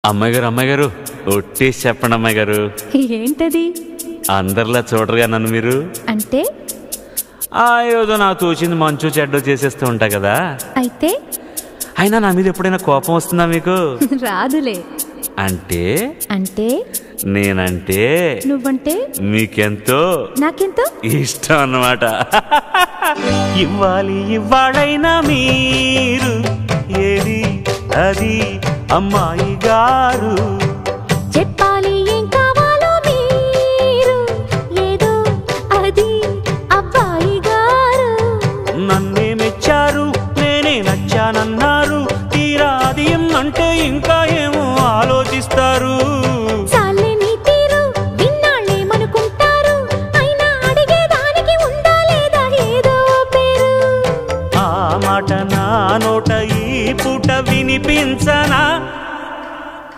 అమ్మాయి గారు ఒట్టేసి చెప్పండి అమ్మాయి గారు. ఏంటది? అందరిలా చూడరుగా నన్ను మీరు. అంటే ఏదో నాకు తోచింది మంచు చెడ్డో చేసేస్తూ ఉంటా కదా. అయితే అయినా నా మీద ఎప్పుడైనా కోపం వస్తుందా మీకు? రాదులే. అంటే అంటే నేనంటే నువ్వంటే మీకెంతో నాకెంతో ఇష్టం అన్నమాట. ఇవ్వాలైనా మీరు ఏది అది అమ్మాయి గారు, చెప్పాలి ఏం కావాలో మీరు ఏదో అది అబ్బాయి గారు. నన్నే మెచ్చారు నేనే నచ్చానన్నారు, తీరా అది అంటే ఇంకా ఏమో ఆలోచిస్తారు.